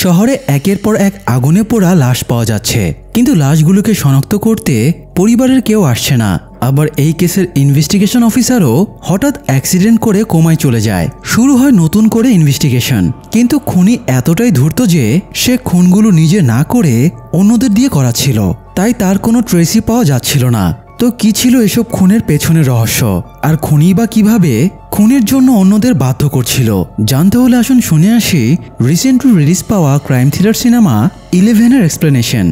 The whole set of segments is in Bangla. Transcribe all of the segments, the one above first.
শহরে একের পর এক আগুনে পোড়া লাশ পাওয়া যাচ্ছে, কিন্তু লাশগুলোকে শনাক্ত করতে পরিবারের কেউ আসছে না। আবার এই কেসের ইনভেস্টিগেশন অফিসারও হঠাৎ অ্যাক্সিডেন্ট করে কোমায় চলে যায়। শুরু হয় নতুন করে ইনভেস্টিগেশন, কিন্তু খুনি এতটাই ধূর্ত যে সে খুনগুলো নিজে না করে অন্যদের দিয়ে করাচ্ছিল, তাই তার কোনো ট্রেসই পাওয়া যাচ্ছিল না। তো কি ছিল এসব খুনের পেছনের রহস্য, আর খুনি বা কিভাবে খুনের জন্য অন্যদের বাধ্য করছিল? জানতে হলে আসুন শুনে আসি রিসেন্টলি রিলিজ পাওয়া ক্রাইম থ্রিলার সিনেমা 11-এর এক্সপ্লেনেশন।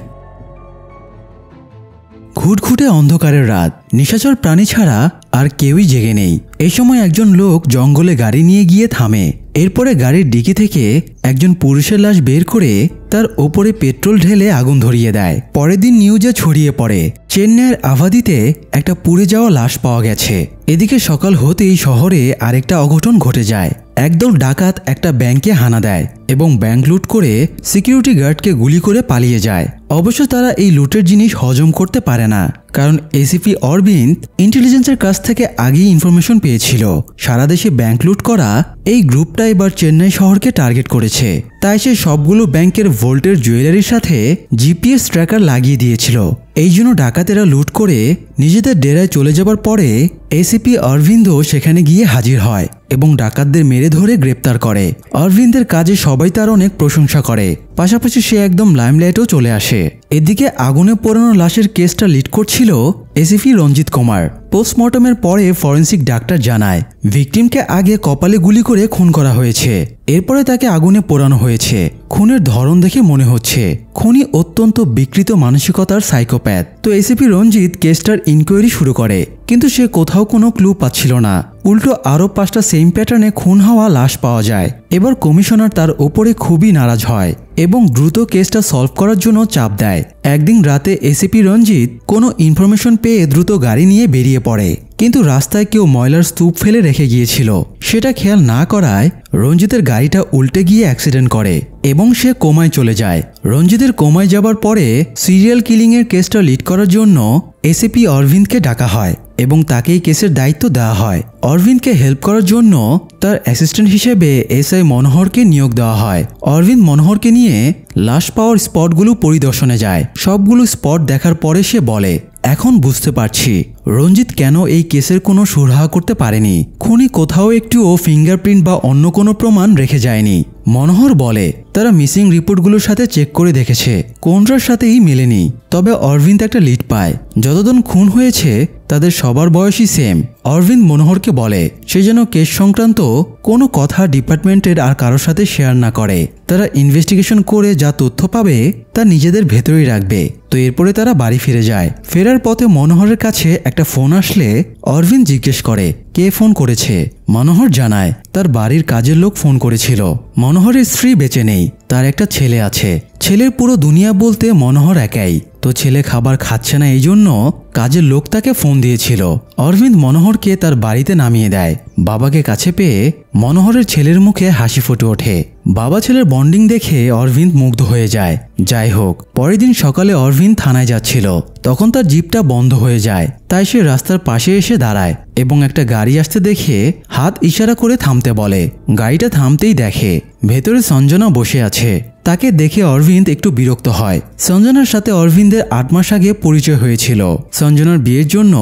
ঘুটঘুটে অন্ধকারের রাত, নিশাচর প্রাণী ছাড়া আর কেউই জেগে নেই। এই সময় একজন লোক জঙ্গলে গাড়ি নিয়ে গিয়ে থামে। এরপরে গাড়ির ডিকি থেকে একজন পুরুষের লাশ বের করে তার ওপরে পেট্রোল ঢেলে আগুন ধরিয়ে দেয়। পরের দিন নিউজে ছড়িয়ে পড়ে চেন্নাইয়ের আভাদিতে একটা পুড়ে যাওয়া লাশ পাওয়া গেছে। এদিকে সকাল হতেই শহরে আরেকটা অঘটন ঘটে যায়। একদল ডাকাত একটা ব্যাংকে হানা দেয় এবং ব্যাংক লুট করে সিকিউরিটি গার্ডকে গুলি করে পালিয়ে যায়। অবশ্য তারা এই লুটের জিনিস হজম করতে পারে না, কারণ এসিপি অরবিন্দ ইন্টেলিজেন্সের কাছ থেকে আগেই ইনফরমেশন পেয়েছিল সারা দেশে ব্যাংক লুট করা এই গ্রুপটা এবার চেন্নাই শহরকে টার্গেট করেছে। তাই সে সবগুলো ব্যাংকের ভোল্টের জুয়েলারির সাথে জিপিএস ট্র্যাকার লাগিয়ে দিয়েছিল। এই জন্য ডাকাতেরা লুট করে নিজেদের ডেরায় চলে যাবার পরে এসিপি অরবিন্দ সেখানে গিয়ে হাজির হয় এবং ডাকাতদের মেরে ধরে গ্রেপ্তার করে। অরবিন্দের কাজে সবাই তার অনেক প্রশংসা করে, পাশাপাশি সে একদম লাইমলাইটেও চলে আসে। এদিকে আগুনে পোড়ানো লাশের কেসটা লিড করছিল এসিপি রঞ্জিত কুমার। পোস্টমর্টমের পরে ফরেন্সিক ডাক্তার জানায় ভিকটিমকে আগে কপালে গুলি করে খুন করা হয়েছে, এরপরে তাকে আগুনে পোড়ানো হয়েছে। খুনের ধরন দেখে মনে হচ্ছে খুনি অত্যন্ত বিকৃত মানসিকতার সাইকোপ্যাথ। তো এসিপি রঞ্জিত কেসটার ইনকোয়ারি শুরু করে, কিন্তু সে কোথাও কোনো ক্লু পাচ্ছিল না। উল্টো আরও 5টা সেম প্যাটার্নে খুন হওয়া লাশ পাওয়া যায়। এবার কমিশনার তার ওপরে খুবই নারাজ হয় এবং দ্রুত কেসটা সলভ করার জন্য চাপ দেয়। একদিন রাতে এসিপি রঞ্জিত কোনো ইনফরমেশন পেয়ে দ্রুত গাড়ি নিয়ে বেরিয়ে পড়ে, কিন্তু রাস্তায় কেউ ময়লার স্তূপ ফেলে রেখে গিয়েছিল। সেটা খেয়াল না করায় রঞ্জিতের গাড়িটা উল্টে গিয়ে অ্যাক্সিডেন্ট করে এবং সে কোমায় চলে যায়। রঞ্জিতের কোমায় যাবার পরে সিরিয়াল কিলিংয়ের কেসটা লিড করার জন্য এসিপি অরবিন্দকে ডাকা হয় এবং তাকেই কেসের দায়িত্ব দেওয়া হয়। অরবিন্দকে হেল্প করার জন্য তার অ্যাসিস্ট্যান্ট হিসেবে এসআই মনোহরকে নিয়োগ দেওয়া হয়। অরবিন্দ মনোহরকে নিয়ে লাশ পাওয়ার স্পটগুলো পরিদর্শনে যায়। সবগুলো স্পট দেখার পরে সে বলে, এখন বুঝতে পারছি রঞ্জিত কেন এই কেসের কোনো সুরাহা করতে পারেনি। খুনি কোথাও একটুও ফিঙ্গারপ্রিন্ট বা অন্য কোনো প্রমাণ রেখে যায়নি। মনোহর বলে তারা মিসিং রিপোর্টগুলোর সাথে চেক করে দেখেছে, কোনটার সাথেই মেলেনি। তবে অরবিন্দ একটা লিড পায়, যতজন খুন হয়েছে তাদের সবার বয়সই সেম। অরবিন্দ মনোহরকে বলে সে যেন কেস সংক্রান্ত কোনো কথা ডিপার্টমেন্টের আর কারোর সাথে শেয়ার না করে। তারা ইনভেস্টিগেশন করে যা তথ্য পাবে তা নিজেদের ভেতরেই রাখবে। তো এরপরে তারা বাড়ি ফিরে যায়। ফেরার পথে মনোহরের কাছে একটা ফোন আসলে অরবিন্দ জিজ্ঞেস করে কে ফোন করেছে। মনোহর জানায় তার বাড়ির কাজের লোক ফোন করেছিল। মনোহরের স্ত্রী বেঁচে নেই, তার একটা ছেলে আছে। ছেলের পুরো দুনিয়া বলতে মনোহর একাই। তো ছেলে খাবার খাচ্ছে না, এই জন্য কাজের লোক তাকে ফোন দিয়েছিল। অরবিন্দ মনোহরকে তার বাড়িতে নামিয়ে দেয়। বাবাকে কাছে পেয়ে মনোহরের ছেলের মুখে হাসি ফুটে ওঠে। বাবা ছেলের বন্ডিং দেখে অরবিন্দ মুগ্ধ হয়ে যায়। যাই হোক, পরের দিন সকালে অরবিন্দ থানায় যাচ্ছিল, তখন তার জিপটা বন্ধ হয়ে যায়। তাই সে রাস্তার পাশে এসে দাঁড়ায় এবং একটা গাড়ি আসতে দেখে হাত ইশারা করে থামতে বলে। গাড়িটা থামতেই দেখে ভেতরে সঞ্জনা বসে আছে। তাকে দেখে অরবিন্দ একটু বিরক্ত হয়। সঞ্জনার সাথে অরবিন্দের 8 মাস আগে পরিচয় হয়েছিল। সঞ্জনার বিয়ের জন্য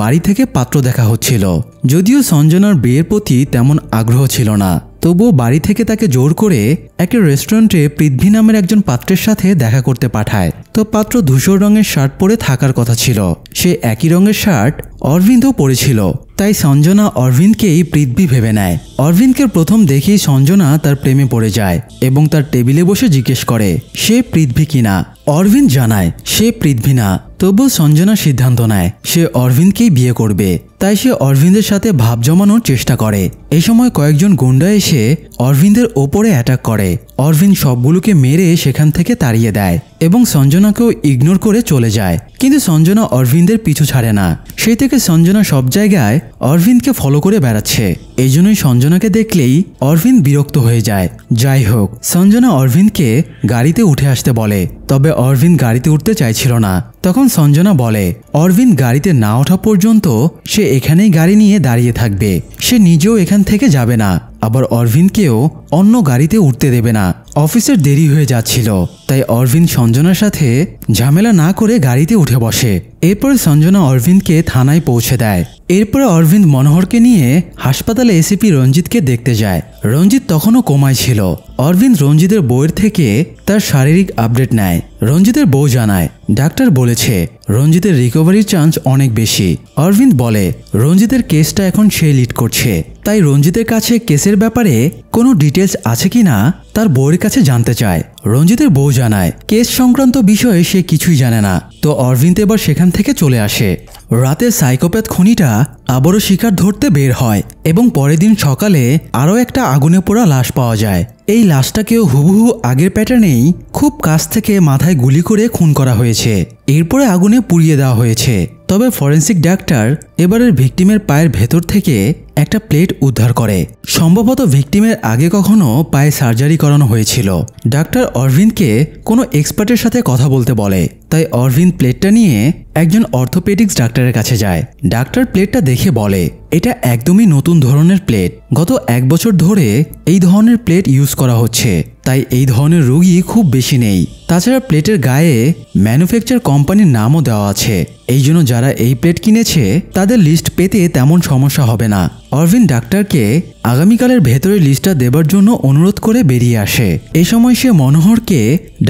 বাড়ি থেকে পাত্র দেখা হচ্ছিল। যদিও সঞ্জনার বিয়ের প্রতি তেমন আগ্রহ ছিল না, তবুও বাড়ি থেকে তাকে জোর করে একটা রেস্টুরেন্টে পৃথ্বী নামের একজন পাত্রের সাথে দেখা করতে পাঠায়। তো পাত্র ধূসর রঙের শার্ট পরে থাকার কথা ছিল, সে একই রঙের শার্ট অরবিন্দও পরেছিল। তাই সঞ্জনা অরবিন্দকেই পৃথ্বী ভেবে নেয়। অরবিন্দকে প্রথম দেখেই সঞ্জনা তার প্রেমে পড়ে যায় এবং তার টেবিলে বসে জিজ্ঞেস করে সে পৃথ্বী কিনা। অরবিন্দ জানায় সে পৃথ্বী না, তবুও সঞ্জনা সিদ্ধান্ত নেয় সে অরবিন্দকেই বিয়ে করবে। তাই সে অরবিন্দের সাথে ভাব জমানোর চেষ্টা করে। এই সময় কয়েকজন গুন্ডা এসে অরবিন্দের ওপরে অ্যাটাক করে। অরবিন্দ সবগুলোকে মেরে সেখান থেকে তাড়িয়ে দেয় এবং সঞ্জনাকেও ইগনোর করে চলে যায়। কিন্তু সঞ্জনা অরবিন্দের পিছু ছাড়ে না। সেই থেকে সঞ্জনা সব জায়গায় অরবিন্দকে ফলো করে বেড়াচ্ছে। এই জন্যই সঞ্জনাকে দেখলেই অরবিন্দ বিরক্ত হয়ে যায়। যাই হোক, সঞ্জনা অরবিন্দকে গাড়িতে উঠে আসতে বলে, তবে অরবিন্দ গাড়িতে উঠতে চাইছিল না। তখন সঞ্জনা বলে অরবিন্দ গাড়িতে না ওঠা পর্যন্ত সে এখানেই গাড়ি নিয়ে দাঁড়িয়ে থাকবে, সে নিজেও এখান থেকে যাবে না, আবার অরবিন্দকেও অন্য গাড়িতে উঠতে দেবে না। অফিসের দেরি হয়ে যাচ্ছিল, তাই অরবিন্দ সঞ্জনার সাথে ঝামেলা না করে গাড়িতে উঠে বসে। এরপরে সঞ্জনা অরবিন্দকে থানায় পৌঁছে দেয়। এরপরে অরবিন্দ মনোহরকে নিয়ে হাসপাতালে এসিপি রঞ্জিতকে দেখতে যায়। রঞ্জিত তখনও কোমায় ছিল। অরবিন্দ রঞ্জিতের বউয়ের থেকে তার শারীরিক আপডেট নেয়। রঞ্জিতের বউ জানায় ডাক্তার বলেছে রঞ্জিতের রিকভারির চান্স অনেক বেশি। অরবিন্দ বলে রঞ্জিতের কেসটা এখন সে লিড করছে, তাই রঞ্জিতের কাছে কেসের ব্যাপারে কোনো ডিটেলস আছে কিনা তার বউয়ের কাছে জানতে চায়। রঞ্জিতের বউ জানায় কেস সংক্রান্ত বিষয়ে সে কিছুই জানে না। তো অরবিন্দ এবার সেখান থেকে চলে আসে। রাতে সাইকোপ্যাথ খুনিটা আবারও শিকার ধরতে বের হয় এবং পরের দিন সকালে আরও একটা আগুনে পোড়া লাশ পাওয়া যায়। এই লাশটাকেও হুবহু আগের প্যাটার্নেই খুব কাছ থেকে মাথায় গুলি করে খুন করা হয়েছে। এরপরে আগুনে পুড়িয়ে দেওয়া হয়েছে। তবে ফরেন্সিক ডাক্তার এবারের ভিকটিমের পায়ের ভেতর থেকে একটা প্লেট উদ্ধার করে। সম্ভবত ভিকটিমের আগে কখনো পায়ে সার্জারি করানো হয়েছিল। ডাক্তার অরবিন্দকে কোনো এক্সপার্টের সাথে কথা বলতে বলে, তাই অরবিন্দ প্লেটটা নিয়ে একজন অর্থোপেডিক্স ডাক্তারের কাছে যায়। ডাক্তার প্লেটটা দেখে বলে এটা একদমই নতুন ধরনের প্লেট। গত 1 বছর ধরে এই ধরনের প্লেট ইউজ করা হচ্ছে, তাই এই ধরনের রোগী খুব বেশি নেই। তাছাড়া প্লেটের গায়ে ম্যানুফ্যাকচার কোম্পানির নামও দেওয়া আছে। এই জন্য যারা এই প্লেট কিনেছে তাদের লিস্ট পেতে তেমন সমস্যা হবে না। অরবিন্দ ডাক্তারকে আগামীকালের ভেতরে লিস্টটা দেবার জন্য অনুরোধ করে বেরিয়ে আসে। এ সময় সে মনোহরকে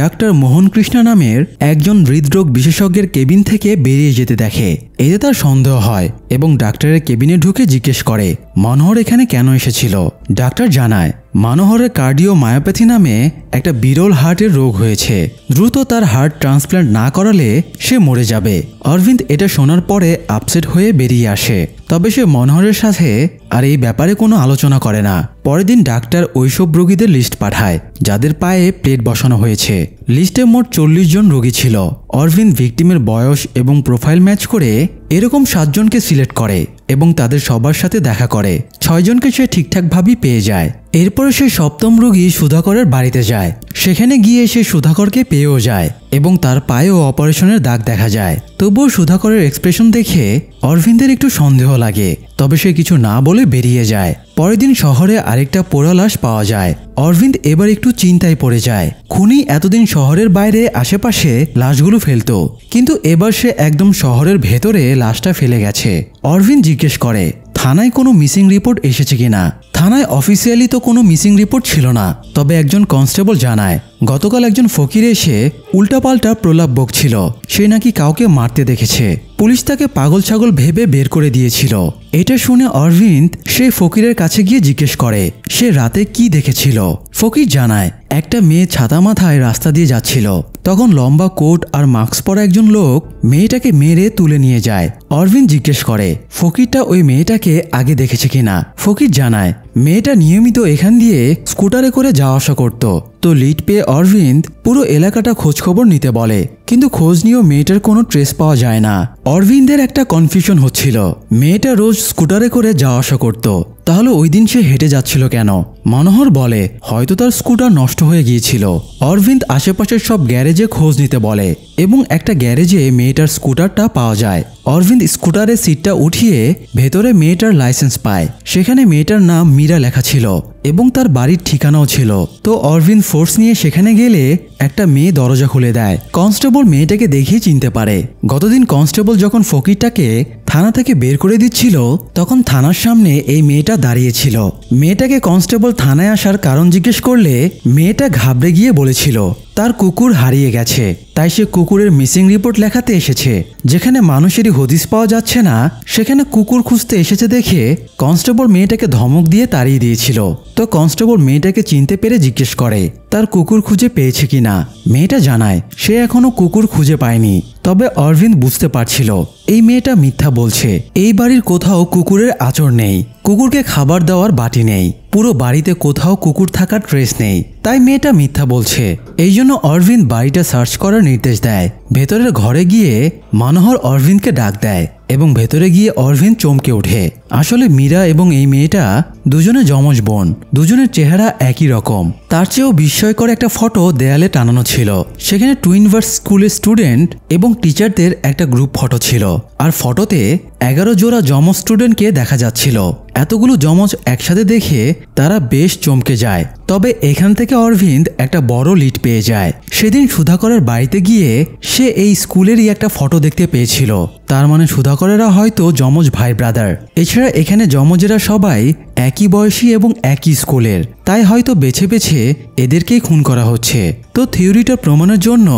ডাক্তার মোহন কৃষ্ণা নামের একজন হৃদরোগ বিশেষজ্ঞের কেবিন থেকে বেরিয়ে যেতে দেখে। এতে তার সন্দেহ হয় এবং ডাক্তারের কেবিনে ঢুকে জিজ্ঞেস করে মনোহর এখানে কেন এসেছিল। ডাক্তার জানায় মনোহরের কার্ডিও মায়োপ্যাথি নামে একটা বিরল হার্টের রোগ হয়েছে। দ্রুত তার হার্ট ট্রান্সপ্ল্যান্ট না করালে সে মরে যাবে। অরবিন্দ এটা শোনার পরে আপসেট হয়ে বেরিয়ে আসে। তবে সে মনোহরের সাথে আর এই ব্যাপারে কোনো আলোচনা করে না। পরের দিন ডাক্তার ওইসব রোগীদের লিস্ট পাঠায় যাদের পায়ে প্লেট বসানো হয়েছে। লিস্টে মোট 40 জন রোগী ছিল। অরবিন্দ ভিকটিমের বয়স এবং প্রোফাইল ম্যাচ করে এরকম 7 জনকে সিলেক্ট করে এবং তাদের সবার সাথে দেখা করে। 6 জনকে সে ঠিকঠাকভাবেই পেয়ে যায়। এরপরে সে 7ম রোগী সুধাকরের বাড়িতে যায়। সেখানে গিয়ে সে সুধাকরকে পেয়েও যায় এবং তার পায়েও অপারেশনের দাগ দেখা যায়। তবুও সুধাকরের এক্সপ্রেশন দেখে অরবিন্দের একটু সন্দেহ লাগে, তবে সে কিছু না বলে বেরিয়ে যায়। পরের দিন শহরে আরেকটা পোড়া লাশ পাওয়া যায়। অরবিন্দ এবার একটু চিন্তায় পড়ে যায়। খুনি এতদিন শহরের বাইরে আশেপাশে লাশগুলো ফেলতো, কিন্তু এবার সে একদম শহরের ভেতরে লাশটা ফেলে গেছে। অরবিন্দ জিজ্ঞেস করে থানায় কোনো মিসিং রিপোর্ট এসেছে কিনা। থানায় অফিসিয়ালি তো কোনো মিসিং রিপোর্ট ছিল না, তবে একজন কনস্টেবল জানায় গতকাল একজন ফকির এসে উল্টাপাল্টা প্রলাপ বকছিল। সে নাকি কাউকে মারতে দেখেছে। পুলিশ তাকে পাগল ছাগল ভেবে বের করে দিয়েছিল। এটা শুনে অরবিন্দ সেই ফকিরের কাছে গিয়ে জিজ্ঞেস করে সে রাতে কি দেখেছিল। ফকির জানায় একটা মেয়ে ছাতা মাথায় রাস্তা দিয়ে যাচ্ছিল। তখন লম্বা কোট আর মাস্ক পরা একজন লোক মেয়েটাকে মেরে তুলে নিয়ে যায়। অরবিন্দ জিজ্ঞেস করে ফকিরটা ওই মেয়েটাকে আগে দেখেছে কিনা। ফকির জানায় মেয়েটা নিয়মিত এখান দিয়ে স্কুটারে করে যাওয়া আসা করত। তো লিড পেয়ে অরবিন্দ পুরো এলাকাটা খোঁজখবর নিতে বলে, কিন্তু খোঁজ নিয়েও মেয়েটার কোনো ট্রেস পাওয়া যায় না। অরবিন্দের একটা কনফিউশন হচ্ছিল, মেয়েটা রোজ স্কুটারে করে যাওয়া আসা করত, তাহলে ওই দিন সে হেঁটে যাচ্ছিল কেন। মনোহর বলে হয়তো তার স্কুটার নষ্ট হয়ে গিয়েছিল। অরবিন্দ আশেপাশের সব গ্যারেজে খোঁজ নিতে বলে এবং একটা গ্যারেজে মেয়েটার স্কুটারটা পাওয়া যায়। অরবিন্দ স্কুটারের সিটটা উঠিয়ে ভেতরে মেয়েটার লাইসেন্স পায়। সেখানে মেয়েটার নাম মীরা লেখা ছিল এবং তার বাড়ির ঠিকানাও ছিল। তো অরবিন্দ ফোর্স নিয়ে সেখানে গেলে একটা মেয়ে দরজা খুলে দেয়। কনস্টেবল মেয়েটাকে দেখেই চিনতে পারে। গতদিন কনস্টেবল যখন ফকিরটাকে থানা থেকে বের করে দিচ্ছিল তখন থানার সামনে এই মেয়েটা দাঁড়িয়েছিল। মেয়েটাকে কনস্টেবল থানায় আসার কারণ জিজ্ঞেস করলে মেয়েটা ঘাবড়ে গিয়ে বলেছিল তার কুকুর হারিয়ে গেছে, তাই সে কুকুরের মিসিং রিপোর্ট লেখাতে এসেছে। যেখানে মানুষেরই হদিস পাওয়া যাচ্ছে না সেখানে কুকুর খুঁজতে এসেছে দেখে কনস্টেবল মেয়েটাকে ধমক দিয়ে তাড়িয়ে দিয়েছিল। তো কনস্টেবল মেয়েটাকে চিনতে পেরে জিজ্ঞেস করে তার কুকুর খুঁজে পেয়েছে কিনা। মেয়েটা জানায় সে এখনো কুকুর খুঁজে পায়নি। তবে অরবিন্দ বুঝতে পারছিল এই মেয়েটা মিথ্যা বলছে। এই বাড়ির কোথাও কুকুরের আঁচড় নেই, কুকুরকে খাবার দেওয়ার বাটি নেই, পুরো বাড়িতে কোথাও কুকুর থাকার ট্রেস নেই, তাই মেয়েটা মিথ্যা বলছে। এই জন্য অরবিন্দ বাড়িটা সার্চ করার নির্দেশ দেয়। ভেতরের ঘরে গিয়ে মনোহর অরবিন্দকে ডাক দেয় এবং ভেতরে গিয়ে অরবিন্দ চমকে ওঠে। আসলে মীরা এবং এই মেয়েটা দুজনে যমজ বোন। দুজনের চেহারা একই রকম। তার চেয়েও বিস্ময়কর একটা ফটো দেয়ালে টানানো ছিল। সেখানে টুইনভার্স স্কুলের স্টুডেন্ট এবং টিচারদের একটা গ্রুপ ফটো ছিল। আর ফটোতে 11 জোড়া যমজ স্টুডেন্টকে দেখা যাচ্ছিল। এতগুলো যমজ একসাথে দেখে তারা বেশ চমকে যায়। তবে এখান থেকে অরবিন্দ একটা বড় লিড পেয়ে যায়। সেদিন সুধাকরের বাড়িতে গিয়ে সে এই স্কুলেরই একটা ফটো দেখতে পেয়েছিল। তার মানে সুধাকরেরা হয়তো যমজ ভাই ব্রাদার। এছাড়া এখানে যমজেরা সবাই একই বয়সী এবং একই স্কুলের, তাই হয়তো বেছে বেছে এদেরকেই খুন করা হচ্ছে। তো থিওরিটা প্রমাণের জন্য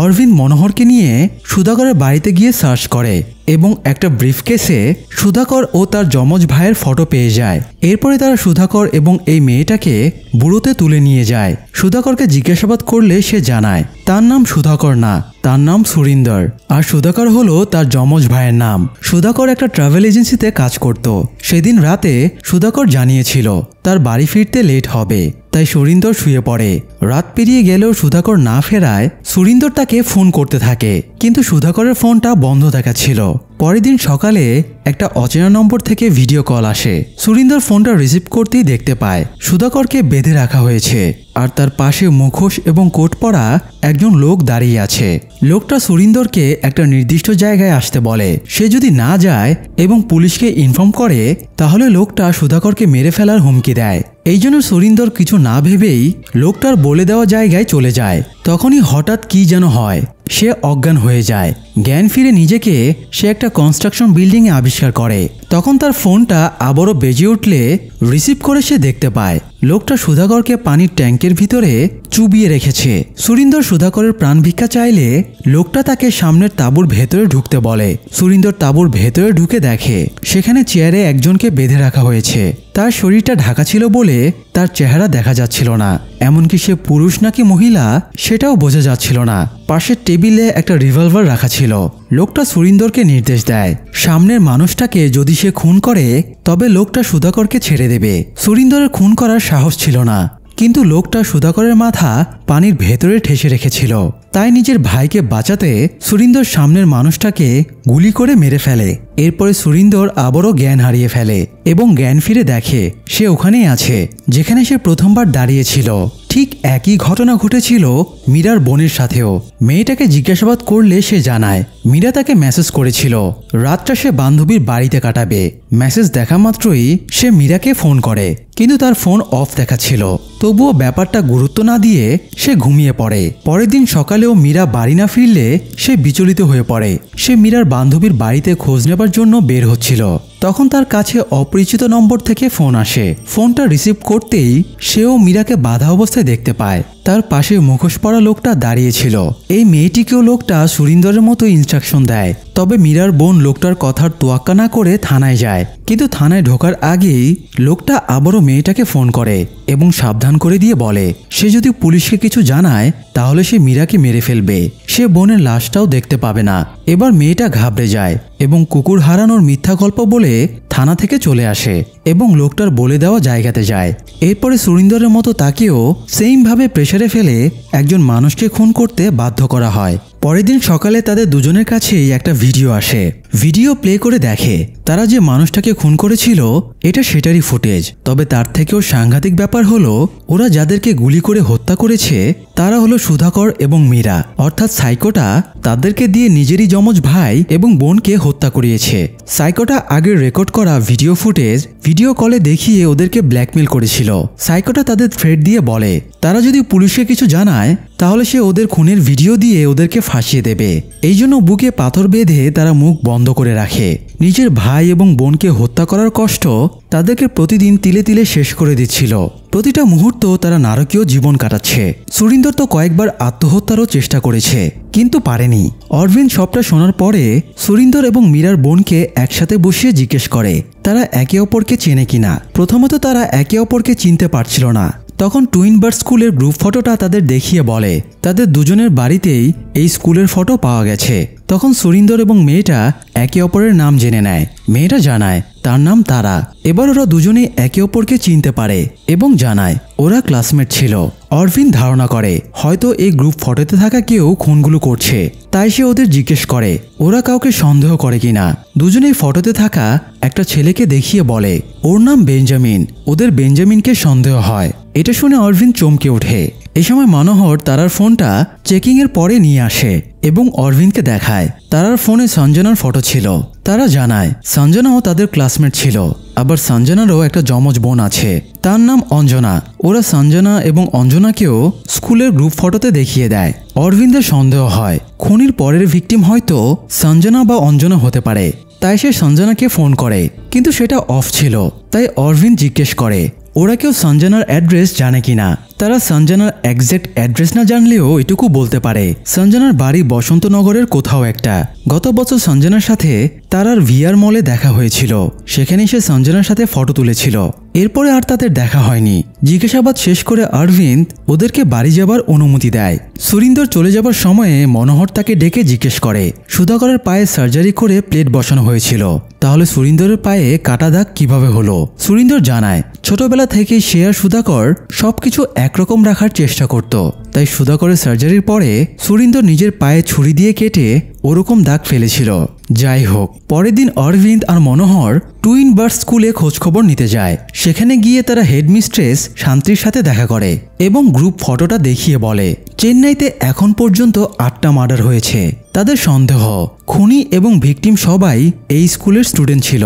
অরবিন্দ মনোহরকে নিয়ে সুধাকরের বাড়িতে গিয়ে সার্চ করে এবং একটা ব্রিফকেসে সুধাকর ও তার যমজ ভাইয়ের ফটো পেয়ে যায়। এরপরে তারা সুধাকর এবং এই মেয়েটাকে বুড়োতে তুলে নিয়ে যায়। সুধাকরকে জিজ্ঞাসাবাদ করলে সে জানায় তার নাম সুধাকর না, তার নাম সুরিন্দর, আর সুধাকর হলো তার যমজ ভাইয়ের নাম। সুধাকর একটা ট্রাভেল এজেন্সিতে কাজ করত। সেদিন রাতে সুধাকর জানিয়েছিল তার বাড়ি ফিরতে লেট হবে, তাই সুরিন্দর শুয়ে পড়ে। রাত পেরিয়ে গেলেও সুধাকর না ফেরায় সুরিন্দর তাকে ফোন করতে থাকে, কিন্তু সুধাকরের ফোনটা বন্ধ দেখাচ্ছিল। পরের দিন সকালে একটা অচেনা নম্বর থেকে ভিডিও কল আসে। সুরিন্দর ফোনটা রিসিভ করতেই দেখতে পায় সুধাকরকে বেঁধে রাখা হয়েছে, আর তার পাশে মুখোশ এবং কোট পরা একজন লোক দাঁড়িয়ে আছে। লোকটা সুরিন্দরকে একটা নির্দিষ্ট জায়গায় আসতে বলে। সে যদি না যায় এবং পুলিশকে ইনফর্ম করে তাহলে লোকটা সুধাকরকে মেরে ফেলার হুমকি দেয়। এই জন্য সুরিন্দর কিছু না ভেবেই লোকটার বলে দেওয়া জায়গায় চলে যায়। তখনই হঠাৎ কি যেন হয়, সে অজ্ঞান হয়ে যায়। জ্ঞান ফিরে নিজেকে সে একটা কনস্ট্রাকশন বিল্ডিংয়ে আবিষ্কার করে। তখন তার ফোনটা আবারও বেজে উঠলে রিসিভ করে সে দেখতে পায় লোকটা সুধাকরকে পানির ট্যাঙ্কের ভিতরে চুবিয়ে রেখেছে। সুরিন্দর সুধাকরের প্রাণ ভিক্ষা চাইলে লোকটা তাকে সামনের তাঁবুর ভেতরে ঢুকতে বলে। সুরিন্দর তাঁবুর ভেতরে ঢুকে দেখে সেখানে চেয়ারে একজনকে বেঁধে রাখা হয়েছে। তার শরীরটা ঢাকা ছিল বলে তার চেহারা দেখা যাচ্ছিল না, এমনকি সে পুরুষ নাকি মহিলা সেটাও বোঝা যাচ্ছিল না। পাশের টেবিলে একটা রিভলভার রাখা ছিল। লোকটা সুরিন্দরকে নির্দেশ দেয় সামনের মানুষটাকে যদি সে খুন করে তবে লোকটা সুধাকরকে ছেড়ে দেবে। সুরিন্দরের খুন করার সাহস ছিল না, কিন্তু লোকটা সুধাকরের মাথা পানির ভেতরে ঠেসে রেখেছিল। তাই নিজের ভাইকে বাঁচাতে সুরিন্দর সামনের মানুষটাকে গুলি করে মেরে ফেলে। এরপরে সুরিন্দর আবারও জ্ঞান হারিয়ে ফেলে এবং জ্ঞান ফিরে দেখে সে ওখানেই আছে যেখানে সে প্রথমবার দাঁড়িয়েছিল। ঠিক একই ঘটনা ঘটেছিল মীরার বোনের সাথেও। মেয়েটাকে জিজ্ঞাসাবাদ করলে সে জানায় মীরা তাকে মেসেজ করেছিল রাতটা সে বান্ধবীর বাড়িতে কাটাবে। মেসেজ দেখা মাত্রই সে মীরাকে ফোন করে, কিন্তু তার ফোন অফ দেখাচ্ছিল। তবুও ব্যাপারটা গুরুত্ব না দিয়ে সে ঘুমিয়ে পড়ে। পরের দিন সকালেও মীরা বাড়ি না ফিরলে সে বিচলিত হয়ে পড়ে। সে মীরার বান্ধবীর বাড়িতে খোঁজ নেবার জন্য বের হচ্ছিল। তখন তার কাছে অপরিচিত নম্বর থেকে ফোন আসে। ফোনটা রিসিভ করতেই সেও মীরাকে বাধা অবস্থায় দেখতে পায়। তার পাশে মুখোশ পরা লোকটা দাঁড়িয়েছিল। এই মেয়েটিকেও লোকটা সুরিন্দরের মতো ইনস্ট্রাকশন দেয়। তবে মীরার বোন লোকটার কথার তোয়াক্কা না করে থানায় যায়, কিন্তু থানায় ঢোকার আগেই লোকটা আবারও মেয়েটাকে ফোন করে এবং সাবধান করে দিয়ে বলে সে যদি পুলিশকে কিছু জানায় তাহলে সে মীরাকে মেরে ফেলবে, সে বোনের লাশটাও দেখতে পাবে না। এবার মেয়েটা ঘাবড়ে যায় এবং কুকুর হারানোর মিথ্যা গল্প বলে থানা থেকে চলে আসে এবং লোকটার বলে দেওয়া জায়গাতে যায়। এরপরে সুরিন্দরের মতো তাকেও সেইমভাবে প্রেসারে ফেলে একজন মানুষকে খুন করতে বাধ্য করা হয়। পরের দিন সকালে তাদের দুজনের কাছেই একটা ভিডিও আসে। ভিডিও প্লে করে দেখে তারা যে মানুষটাকে খুন করেছিল এটা সেটারই ফুটেজ। তবে তার থেকেও সাংঘাতিক ব্যাপার হলো ওরা যাদেরকে গুলি করে হত্যা করেছে তারা হলো সুধাকর এবং মীরা, অর্থাৎ সাইকোটা তাদেরকে দিয়ে নিজেরই যমজ ভাই এবং বোনকে হত্যা করিয়েছে। সাইকোটা আগের রেকর্ড করা ভিডিও ফুটেজ ভিডিও কলে দেখিয়ে ওদেরকে ব্ল্যাকমেল করেছিল। সাইকোটা তাদের থ্রেট দিয়ে বলে তারা যদি পুলিশকে কিছু জানায় তাহলে সে ওদের খুনের ভিডিও দিয়ে ওদেরকে ফাঁসিয়ে দেবে। এই জন্য বুকে পাথর বেঁধে তারা মুখ বন্ধ করে রাখে। নিজের ভাই এবং বোনকে হত্যা করার কষ্ট তাদেরকে প্রতিদিন তিলে তিলে শেষ করে দিচ্ছিল। প্রতিটা মুহূর্ত তারা নারকীয় জীবন কাটাচ্ছে। সুরিন্দর তো কয়েকবার আত্মহত্যারও চেষ্টা করেছে, কিন্তু পারেনি। অরবিন্দ সবটা শোনার পরে সুরিন্দর এবং মীরার বোনকে একসাথে বসিয়ে জিজ্ঞেস করে তারা একে অপরকে চেনে কিনা। প্রথমত তারা একে অপরকে চিনতে পারছিল না। তখন টুইন বার্ড স্কুলের গ্রুপ ফটোটা তাদের দেখিয়ে বলে তাদের দুজনের বাড়িতেই এই স্কুলের ফটো পাওয়া গেছে। তখন সুরিন্দর এবং মেয়েটা একে অপরের নাম জেনে নেয়। মেয়েটা জানায় তার নাম তারা। এবার ওরা দুজনেই একে অপরকে চিনতে পারে এবং জানায় ওরা ক্লাসমেট ছিল। অরবিন্দ ধারণা করে হয়তো এই গ্রুপ ফটোতে থাকা কেউ খুনগুলো করছে, তাই সে ওদের জিজ্ঞেস করে ওরা কাউকে সন্দেহ করে কিনা। দুজনেই ফটোতে থাকা একটা ছেলেকে দেখিয়ে বলে ওর নাম বেঞ্জামিন, ওদের বেঞ্জামিনকে সন্দেহ হয়। এটা শুনে অরবিন্দ চমকে ওঠে। এই সময় মনোহর তারার ফোনটা চেকিং এর পরে নিয়ে আসে এবং অরবিন্দকে দেখায় তারার ফোনে সঞ্জনার ফটো ছিল। তারা জানায় সঞ্জনাও তাদের ক্লাসমেট ছিল। আবার সঞ্জনারও একটা যমজ বোন আছে, তার নাম অঞ্জনা। ওরা সঞ্জনা এবং অঞ্জনাকেও স্কুলের গ্রুপ ফটোতে দেখিয়ে দেয়। অরবিন্দের সন্দেহ হয় খুনির পরের ভিকটিম হয়তো সঞ্জনা বা অঞ্জনা হতে পারে। তাই সে সঞ্জনাকে ফোন করে, কিন্তু সেটা অফ ছিল। তাই অরবিন্দ জিজ্ঞেস করে ওরা কেউ সঞ্জনার অ্যাড্রেস জানে কিনা। তারা সঞ্জনার এক্সাক্ট অ্যাড্রেস না জানলেও এটুকু বলতে পারে সঞ্জনার বাড়ি বসন্তনগরের কোথাও একটা। গত বছর সঞ্জনার সাথে তার আর ভিআর মলে দেখা হয়েছিল, সেখানে সে সঞ্জনার সাথে ফটো তুলেছিল। এরপরে আর তাদের দেখা হয়নি। জিজ্ঞাসাবাদ শেষ করে অরবিন্দ ওদেরকে বাড়ি যাবার অনুমতি দেয়। সুরিন্দর চলে যাবার সময়ে মনোহর তাকে ডেকে জিজ্ঞেস করে সুধাকরের পায়ে সার্জারি করে প্লেট বসানো হয়েছিল, তাহলে সুরিন্দরের পায়ে কাটা দাগ কিভাবে হলো। সুরিন্দর জানায় ছোটবেলা থেকে সে আর সুধাকর সবকিছু একরকম রাখার চেষ্টা করত, তাই সুধাকরের সার্জারির পরে সুরিন্দর নিজের পায়ে ছুরি দিয়ে কেটে ওরকম দাগ ফেলেছিল। যাই হোক, পরের দিন অরবিন্দ আর মনোহর টুইন বার্ড স্কুলে খোঁজখবর নিতে যায়। সেখানে গিয়ে তারা হেডমিস্ট্রেস শান্তির সাথে দেখা করে এবং গ্রুপ ফটোটা দেখিয়ে বলে চেন্নাইতে এখন পর্যন্ত 8টা মার্ডার হয়েছে। তাদের সন্দেহ খুনি এবং ভিকটিম সবাই এই স্কুলের স্টুডেন্ট ছিল।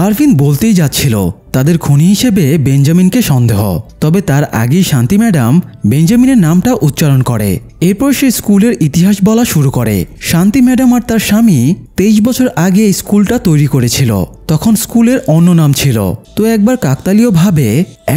অরবিন্দ বলতেই যাচ্ছিল তাদের খুনি হিসেবে বেঞ্জামিনকে সন্দেহ, তবে তার আগেই শান্তি ম্যাডাম বেঞ্জামিনের নামটা উচ্চারণ করে। এরপর সে স্কুলের ইতিহাস বলা শুরু করে। শান্তি ম্যাডাম আর তার স্বামী 23 বছর আগে এই স্কুলটা তৈরি করেছিল, তখন স্কুলের অন্য নাম ছিল। তো একবার কাকতালীয়ভাবে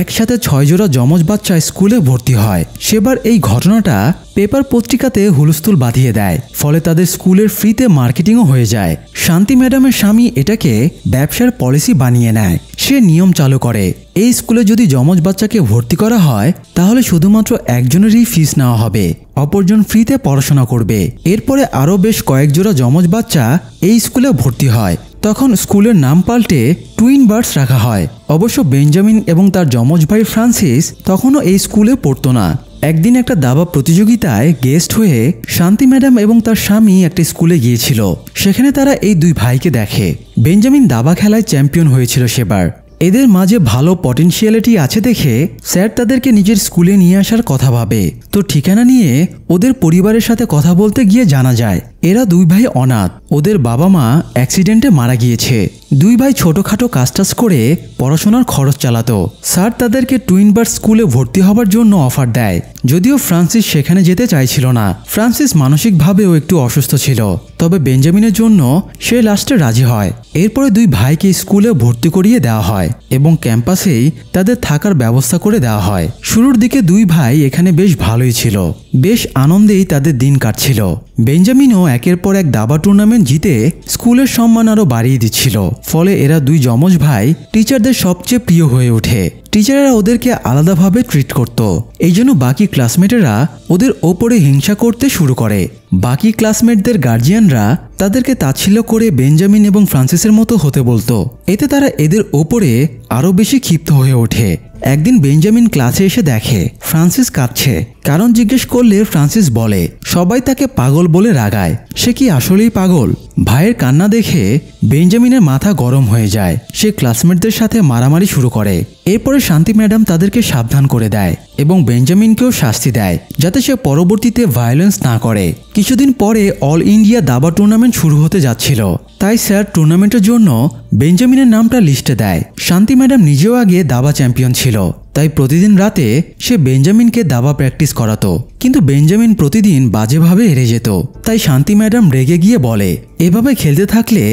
একসাথে 6 জোড়া যমজ বাচ্চা স্কুলে ভর্তি হয়। সেবার এই ঘটনাটা পেপার পত্রিকাতে হুলস্থুল বাঁধিয়ে দেয়, ফলে তাদের স্কুলের ফ্রিতে মার্কেটিংও হয়ে যায়। শান্তি ম্যাডামের স্বামী এটাকে ব্যবসার পলিসি বানিয়ে নেয়। সে নিয়ম চালু করে এই স্কুলে যদি যমজ বাচ্চাকে ভর্তি করা হয় তাহলে শুধুমাত্র একজনেরই ফিস নেওয়া হবে, অপরজন ফ্রিতে পড়াশোনা করবে। এরপরে আরও বেশ কয়েক জোড়া যমজ বাচ্চা এই স্কুলে ভর্তি হয়। তখন স্কুলের নাম পাল্টে টুইন বার্ডস রাখা হয়। অবশ্য বেঞ্জামিন এবং তার যমজ ভাই ফ্রান্সিস তখনও এই স্কুলে পড়তো না। একদিন একটা দাবা প্রতিযোগিতায় গেস্ট হয়ে শান্তি ম্যাডাম এবং তার স্বামী একটা স্কুলে গিয়েছিল। সেখানে তারা এই দুই ভাইকে দেখে। বেঞ্জামিন দাবা খেলায় চ্যাম্পিয়ন হয়েছিল সেবার। এদের মাঝে ভালো পটেনশিয়ালিটি আছে দেখে স্যার তাদেরকে নিজের স্কুলে নিয়ে আসার কথা ভাবে। তো ঠিকানা নিয়ে ওদের পরিবারের সাথে কথা বলতে গিয়ে জানা যায় এরা দুই ভাই অনাথ। ওদের বাবা মা অ্যাক্সিডেন্টে মারা গিয়েছে। দুই ভাই ছোটখাটো কাজটাজ করে পড়াশোনার খরচ চালাতো। স্যার তাদেরকে টুইন বার্ড স্কুলে ভর্তি হবার জন্য অফার দেয়, যদিও ফ্রান্সিস সেখানে যেতে চাইছিল না। ফ্রান্সিস মানসিকভাবেও একটু অসুস্থ ছিল, তবে বেঞ্জামিনের জন্য সে লাস্টে রাজি হয়। এরপরে দুই ভাইকে স্কুলে ভর্তি করিয়ে দেওয়া হয় এবং ক্যাম্পাসেই তাদের থাকার ব্যবস্থা করে দেওয়া হয়। শুরুর দিকে দুই ভাই এখানে বেশ ভালোই ছিল, বেশ আনন্দেই তাদের দিন কাটছিল। বেঞ্জামিনও একের পর এক দাবা টুর্নামেন্ট জিতে স্কুলের সম্মান আরও বাড়িয়ে দিচ্ছিল। ফলে এরা দুই যমজ ভাই টিচারদের সবচেয়ে প্রিয় হয়ে ওঠে। টিচাররা ওদেরকে আলাদাভাবে ট্রিট করত, এই জন্য বাকি ক্লাসমেটেরা ওদের ওপরে হিংসা করতে শুরু করে। বাকি ক্লাসমেটদের গার্জিয়ানরা তাদেরকে তাচ্ছিল্য করে বেঞ্জামিন এবং ফ্রান্সিসের মতো হতে বলতো। এতে তারা এদের ওপরে আরও বেশি ক্ষিপ্ত হয়ে ওঠে। একদিন বেঞ্জামিন ক্লাসে এসে দেখে ফ্রান্সিস কাঁদছে। কারণ জিজ্ঞেস করলে ফ্রান্সিস বলে সবাই তাকে পাগল বলে রাগায়। সে কি আসলেই পাগল? ভাইয়ের কান্না দেখে বেঞ্জামিনের মাথা গরম হয়ে যায়। সে ক্লাসমেটদের সাথে মারামারি শুরু করে। এরপরে শান্তি ম্যাডাম তাদেরকে সাবধান করে দেয় এবং বেঞ্জামিনকেও শাস্তি দেয় যাতে সে পরবর্তীতে ভায়োলেন্স না করে। কিছুদিন পরে অল ইন্ডিয়া দাবা টুর্নামেন্ট শুরু হতে যাচ্ছিল, তাই স্যার টুর্নামেন্টের জন্য বেঞ্জামিনের নামটা লিস্টে দেয়। শান্তি ম্যাডাম নিজেও আগে দাবা চ্যাম্পিয়ন ছিল, তাই প্রতিদিন রাতে সে বেঞ্জামিনকে দাবা প্র্যাকটিস করাতো। কিন্তু বেঞ্জামিন প্রতিদিন বাজেভাবে হেরে যেত। তাই শান্তি ম্যাডাম রেগে গিয়ে বলে এভাবে খেলতে থাকলে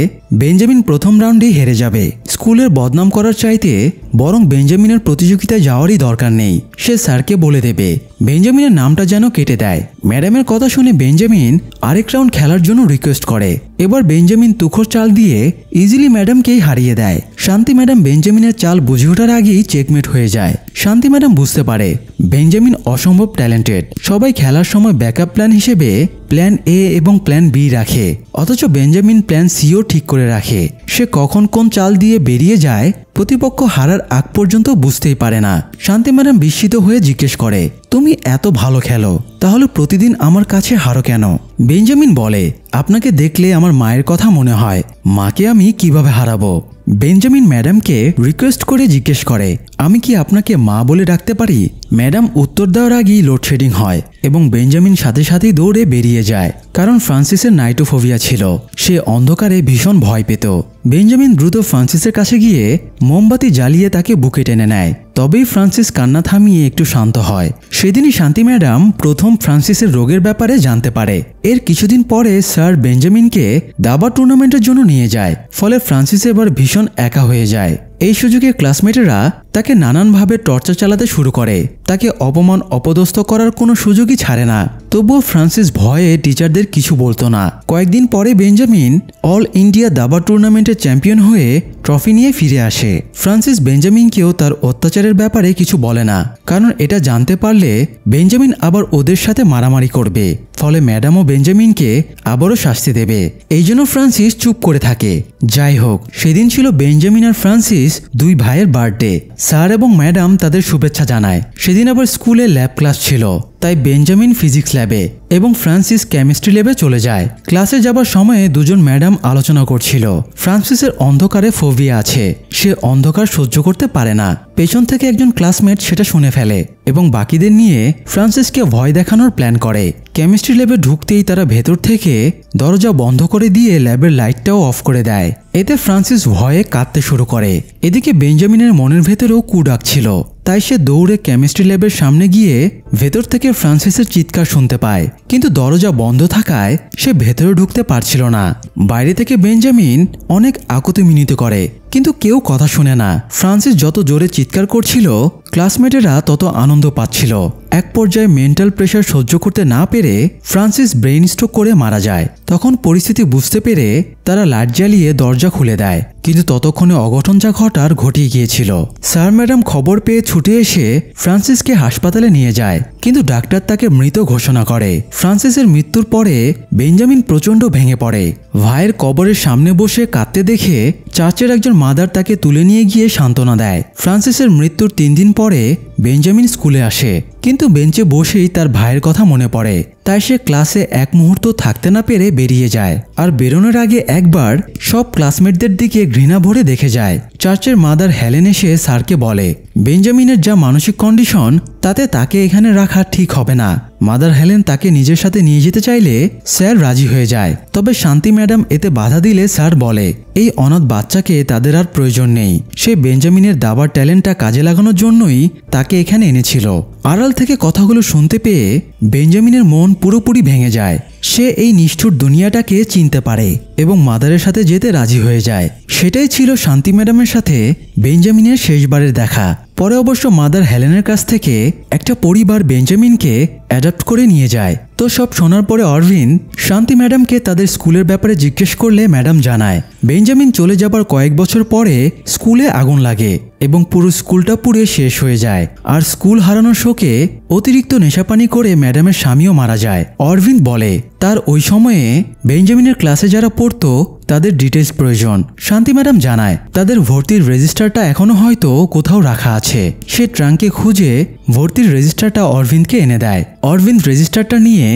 বেঞ্জামিন প্রথম রাউন্ডেই হেরে যাবে। স্কুলের বদনাম করার চাইতে বরং বেঞ্জামিনের প্রতিযোগিতায় যাওয়ারই দরকার নেই। সে স্যারকে বলে দেবে বেঞ্জামিনের নামটা যেন কেটে দেয়। ম্যাডামের কথা শুনে বেঞ্জামিন আরেক রাউন্ড খেলার জন্য রিকোয়েস্ট করে। এবার বেঞ্জামিন তুখোর চাল দিয়ে ইজিলি ম্যাডামকেই হারিয়ে দেয়। শান্তি ম্যাডাম বেঞ্জামিনের চাল বুঝে ওঠার আগেই চেকমেট হয়ে যায়। শান্তি ম্যাডাম বুঝতে পারে বেঞ্জামিন অসম্ভব ট্যালেন্টেড। সবাই খেলার সময় ব্যাকআপ প্ল্যান হিসেবে প্ল্যান এ এবং প্ল্যান বি রাখে, অথচ বেঞ্জামিন প্ল্যান সিও ঠিক করে রাখে। সে কখন কোন চাল দিয়ে বেরিয়ে যায় প্রতিপক্ষ হারার আগ পর্যন্ত বুঝতেই পারে না। শান্তি ম্যাডাম বিস্মিত হয়ে জিজ্ঞেস করে তুমি এত ভালো খেলো, তাহলে প্রতিদিন আমার কাছে হারো কেন? বেঞ্জামিন বলে আপনাকে দেখলে আমার মায়ের কথা মনে হয়, মাকে আমি কিভাবে হারাবো? বেঞ্জামিন ম্যাডামকে রিকোয়েস্ট করে জিজ্ঞেস করে, আমি কি আপনাকে মা বলে ডাকতে পারি? ম্যাডাম উত্তর দেওয়ার আগেই লোডশেডিং হয় এবং বেঞ্জামিন সাথে সাথেই দৌড়ে বেরিয়ে যায়, কারণ ফ্রান্সিসের নাইটোফোবিয়া ছিল। সে অন্ধকারে ভীষণ ভয় পেত। বেঞ্জামিন দ্রুত ফ্রান্সিসের কাছে গিয়ে মোমবাতি জ্বালিয়ে তাকে বুকে টেনে নেয়। তবেই ফ্রান্সিস কান্না থামিয়ে একটু শান্ত হয়। সেদিনই শান্তি ম্যাডাম প্রথম ফ্রান্সিসের রোগের ব্যাপারে জানতে পারে। এর কিছুদিন পরে স্যার বেঞ্জামিনকে দাবা টুর্নামেন্টের জন্য নিয়ে যায়, ফলে ফ্রান্সিস এবার ভীষণ একা হয়ে যায়। এই সুযোগে ক্লাসমেটেরা তাকে নানানভাবে টর্চার চালাতে শুরু করে। তাকে অপমান অপদস্থ করার কোনো সুযোগই ছাড়ে না। তবুও ফ্রান্সিস ভয়ে টিচারদের কিছু বলতো না। কয়েকদিন পরে বেঞ্জামিন অল ইন্ডিয়া দাবা টুর্নামেন্টের চ্যাম্পিয়ন হয়ে ট্রফি নিয়ে ফিরে আসে। ফ্রান্সিস বেঞ্জামিনকেও তার অত্যাচারের ব্যাপারে কিছু বলে না, কারণ এটা জানতে পারলে বেঞ্জামিন আবার ওদের সাথে মারামারি করবে, ফলে ম্যাডামও বেঞ্জামিনকে আবারও শাস্তি দেবে। এই জন্য ফ্রান্সিস চুপ করে থাকে। যাই হোক, সেদিন ছিল বেঞ্জামিন আর ফ্রান্সিস দুই ভাইয়ের বার্থডে। স্যার এবং ম্যাডাম তাদের শুভেচ্ছা জানায়। সেদিন আবার স্কুলে ল্যাব ক্লাস ছিল, তাই বেঞ্জামিন ফিজিক্স ল্যাবে এবং ফ্রান্সিস কেমিস্ট্রি ল্যাবে চলে যায়। ক্লাসে যাবার সময়ে দুজন ম্যাডাম আলোচনা করছিল। ফ্রান্সিসের অন্ধকারে ফোবিয়া আছে, সে অন্ধকার সহ্য করতে পারে না। পেছন থেকে একজন ক্লাসমেট সেটা শুনে ফেলে এবং বাকিদের নিয়ে ফ্রান্সিসকে ভয় দেখানোর প্ল্যান করে। কেমিস্ট্রি ল্যাবে ঢুকতেই তারা ভেতর থেকে দরজা বন্ধ করে দিয়ে ল্যাবের লাইটটাও অফ করে দেয়। এতে ফ্রান্সিস ভয়ে কাঁদতে শুরু করে। এদিকে বেঞ্জামিনের মনের ভেতরেও কু ডাকছিল, তাই সে দৌড়ে কেমিস্ট্রি ল্যাবের সামনে গিয়ে ভেতর থেকে ফ্রান্সিসের চিৎকার শুনতে পায়, কিন্তু দরজা বন্ধ থাকায় সে ভেতরে ঢুকতে পারছিল না। বাইরে থেকে বেঞ্জামিন অনেক আকুতি মিনতি করে, কিন্তু কেউ কথা শুনে না। ফ্রান্সিস যত জোরে চিৎকার করছিল, ক্লাসমেটেরা তত আনন্দ পাচ্ছিল। এক পর্যায়ে মেন্টাল প্রেশার সহ্য করতে না পেরে ফ্রান্সিস ব্রেইন স্ট্রোক করে মারা যায়। তখন পরিস্থিতি বুঝতে পেরে তারা লাইট জ্বালিয়ে দরজা খুলে দেয়, কিন্তু ততক্ষণে অঘটন যা ঘটার ঘটিয়ে গিয়েছিল। স্যার ম্যাডাম খবর পেয়ে ছুটে এসে ফ্রান্সিসকে হাসপাতালে নিয়ে যায়, কিন্তু ডাক্তার তাকে মৃত ঘোষণা করে। ফ্রান্সিসের মৃত্যুর পরে বেঞ্জামিন প্রচণ্ড ভেঙে পড়ে। ভাইয়ের কবরের সামনে বসে কাঁদতে দেখে চার্চের একজন মাদার তাকে তুলে নিয়ে গিয়ে সান্ত্বনা দেয়। ফ্রান্সিসের মৃত্যুর 3 দিন পরে বেঞ্জামিন স্কুলে আসে, কিন্তু বেঞ্চে বসেই তার ভাইয়ের কথা মনে পড়ে। তাই সে ক্লাসে এক মুহূর্ত থাকতে না পেরে বেরিয়ে যায়, আর বেরোনোর আগে একবার সব ক্লাসমেটদের দিকে ঘৃণা ভরে দেখে যায়। চার্চের মাদার হেলেন এসে স্যারকে বলে, বেঞ্জামিনের যা মানসিক কন্ডিশন তাতে তাকে এখানে রাখা ঠিক হবে না। মাদার হেলেন তাকে নিজের সাথে নিয়ে যেতে চাইলে স্যার রাজি হয়ে যায়, তবে শান্তি ম্যাডাম এতে বাধা দিলে স্যার বলে, এই অনাথ বাচ্চাকে তাদের আর প্রয়োজন নেই। সে বেঞ্জামিনের দাবার ট্যালেন্টটা কাজে লাগানোর জন্যই তাকে এখানে এনেছিল। আড়াল থেকে কথাগুলো শুনতে পেয়ে বেঞ্জামিনের মন পুরোপুরি ভেঙে যায়। সে এই নিষ্ঠুর দুনিয়াটাকে চিনতে পারে এবং মাদারের সাথে যেতে রাজি হয়ে যায়। সেটাই ছিল শান্তি ম্যাডামের সাথে বেঞ্জামিনের শেষবারের দেখা। পরে অবশ্য মাদার হেলেনের কাছ থেকে একটা পরিবার বেঞ্জামিনকে অ্যাডাপ্ট করে নিয়ে যায়। তো সব শোনার পরে অরভিন শান্তি ম্যাডামকে তাদের স্কুলের ব্যাপারে জিজ্ঞেস করলে ম্যাডাম জানায়, বেঞ্জামিন চলে যাবার কয়েক বছর পরে স্কুলে আগুন লাগে এবং পুরো স্কুলটা পুড়ে শেষ হয়ে যায়। আর স্কুল হারানোর শোকে অতিরিক্ত নেশাপানি করে ম্যাডামের স্বামীও মারা যায়। অরভিন বলে তার ওই সময়ে বেঞ্জামিনের ক্লাসে যারা পড়তো তাদের ডিটেলস প্রয়োজন। শান্তি ম্যাডাম জানায় তাদের ভর্তির রেজিস্টারটা এখনো হয়তো কোথাও রাখা আছে। সে ট্রাঙ্কে খুঁজে ভর্তির রেজিস্টারটা অরভিন্দকে এনে দেয়। অরভিন্দ রেজিস্টারটা নিয়ে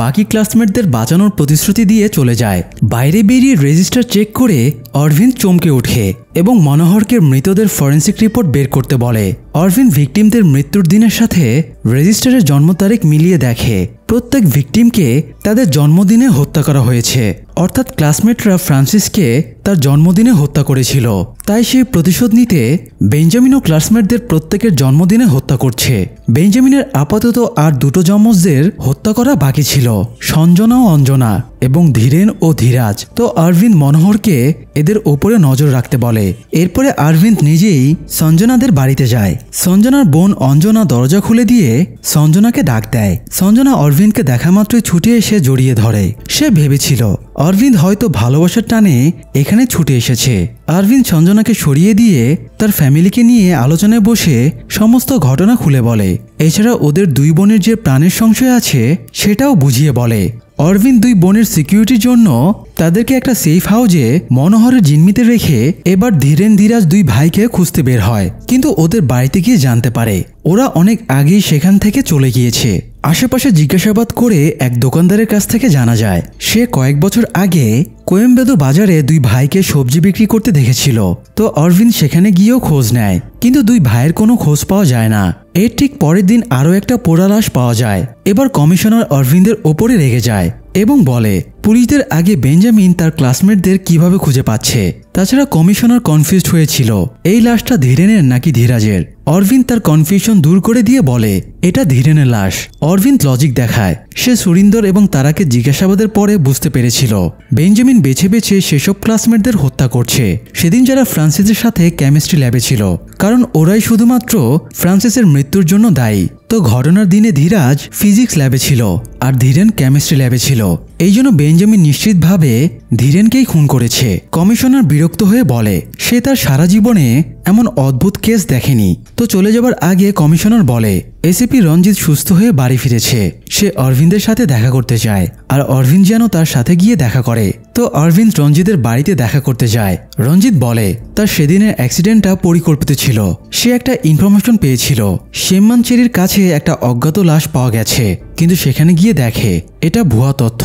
বাকি ক্লাসমেটদের বাঁচানোর প্রতিশ্রুতি দিয়ে চলে যায়। বাইরে বেরিয়ে রেজিস্টার চেক করে অরভিন্দ চমকে ওঠে এবং মনোহরকে মৃতদের ফরেন্সিক রিপোর্ট বের করতে বলে। অরভিন্দ ভিকটিমদের মৃত্যুর দিনের সাথে রেজিস্টারের জন্ম তারিখ মিলিয়ে দেখে। প্রত্যেক ভিকটিমকে তাদের জন্মদিনে হত্যা করা হয়েছে, অর্থাৎ ক্লাসমেটরা ফ্রান্সিসকে তার জন্মদিনে হত্যা করেছিল। তাই সেই প্রতিশোধ নিতে বেঞ্জামিন ও ক্লাসমেটদের প্রত্যেকের জন্মদিনে হত্যা করছে। বেঞ্জামিনের আপাতত আর 2 যমজদের হত্যা করা বাকি ছিল, সঞ্জনা ও অঞ্জনা এবং ধীরেন ও ধীরাজ। তো অরভিন্দ মনোহরকে এদের ওপরে নজর রাখতে বলে। এরপরে অরভিন্দ নিজেই সঞ্জনাদের বাড়িতে যায়। সঞ্জনার বোন অঞ্জনা দরজা খুলে দিয়ে সঞ্জনাকে ডাক দেয়। সঞ্জনা অরভিন্দকে দেখা মাত্রই ছুটে এসে জড়িয়ে ধরে। সে ভেবেছিল অরভিন্দ হয়তো ভালোবাসার টানে এখানে ছুটে এসেছে। অরভিন্দ সঞ্জনাকে সরিয়ে দিয়ে তার ফ্যামিলিকে নিয়ে আলোচনায় বসে সমস্ত ঘটনা খুলে বলে। এছাড়া ওদের 2 বোনের যে প্রাণের সংশয় আছে সেটাও বুঝিয়ে বলে। অরভিন্দ 2 বোনের সিকিউরিটির জন্য তাদেরকে একটা সেফ হাউজে মনোহরের জিম্মিতে রেখে এবার ধীরেন ধীরাজ 2 ভাইকে খুঁজতে বের হয়, কিন্তু ওদের বাড়িতে গিয়ে জানতে পারে ওরা অনেক আগেই সেখান থেকে চলে গিয়েছে। আশেপাশে জিজ্ঞাসাবাদ করে এক দোকানদারের কাছ থেকে জানা যায় সে কয়েক বছর আগে কোয়েম্বেদু বাজারে দুই ভাইকে সবজি বিক্রি করতে দেখেছিল। তো অরবিন্দ সেখানে গিয়েও খোঁজ নেয়, কিন্তু দুই ভাইয়ের কোনো খোঁজ পাওয়া যায় না। এর ঠিক পরের দিন আরও একটা পোড়া লাশ পাওয়া যায়। এবার কমিশনার অরবিন্দের ওপরে রেগে যায় এবং বলে পুলিশদের আগে বেঞ্জামিন তার ক্লাসমেটদের কিভাবে খুঁজে পাচ্ছে। তাছাড়া কমিশনার কনফিউজড হয়েছিল এই লাশটা ধীরেনের নাকি ধীরাজের। অরবিন্দ তার কনফিউশন দূর করে দিয়ে বলে এটা ধীরেনের লাশ। অরবিন্দ লজিক দেখায় সে সুরিন্দর এবং তারাকে জিজ্ঞাসাবাদের পরে বুঝতে পেরেছিল বেঞ্জামিন বেছে বেছে সেসব ক্লাসমেটদের হত্যা করছে সেদিন যারা ফ্রান্সিসের সাথে কেমিস্ট্রি ল্যাবে ছিল, কারণ ওরাই শুধুমাত্র ফ্রান্সিসের মৃত্যুর জন্য দায়ী। তো ঘটনার দিনে ধীরাজ ফিজিক্স ল্যাবে ছিল আর ধীরেন কেমিস্ট্রি ল্যাবে ছিল। এই জন্য বেঞ্জামিন নিশ্চিতভাবে ধীরেনকেই খুন করেছে। কমিশনার বিরক্ত হয়ে বলে সে তার সারা জীবনে এমন অদ্ভুত কেস দেখেনি। তো চলে যাবার আগে কমিশনার বলে এসিপি রঞ্জিত সুস্থ হয়ে বাড়ি ফিরেছে, সে অরবিন্দের সাথে দেখা করতে চায় আর অরবিন্দ যেন তার সাথে গিয়ে দেখা করে। তো অরবিন্দ রঞ্জিতের বাড়িতে দেখা করতে যায়। রঞ্জিত বলে তার সেদিনের অ্যাক্সিডেন্টটা পরিকল্পিত ছিল। সে একটা ইনফরমেশন পেয়েছিল শেম্মানচেরির কাছে একটা অজ্ঞাত লাশ পাওয়া গেছে, কিন্তু সেখানে গিয়ে দেখে এটা ভুয়া তথ্য।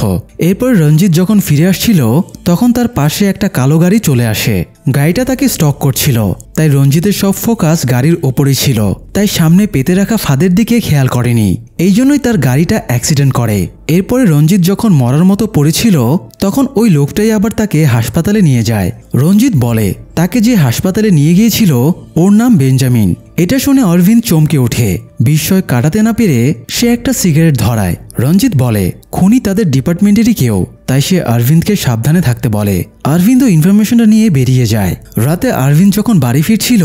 এরপর রঞ্জিত যখন ফিরে আসছিল তখন তার পাশে একটা কালো গাড়ি চলে আসে। গাড়িটা তাকে স্টক করছিল, তাই রঞ্জিতের সব ফোকাস গাড়ির ওপরেই ছিল, তাই সামনে পেতে রাখা ফাঁদের দিকে খেয়াল করেনি। এই জন্যই তার গাড়িটা অ্যাক্সিডেন্ট করে। এরপরে রঞ্জিত যখন মরার মতো পড়েছিল তখন ওই লোকটাই আবার তাকে হাসপাতালে নিয়ে যায়। রঞ্জিত বলে তাকে যে হাসপাতালে নিয়ে গিয়েছিল ওর নাম বেঞ্জামিন। এটা শুনে অরবিন্দ চমকে ওঠে। বিস্ময় কাটাতে না পেরে সে একটা সিগারেট ধরায়। রঞ্জিত বলে খুনি তাদের ডিপার্টমেন্টেরই কেউ, তাই সে অরবিন্দকে সাবধানে থাকতে বলে। অরবিন্দ ইনফরমেশনটা নিয়ে বেরিয়ে যায়। রাতে অরবিন্দ যখন বাড়ি ফিরছিল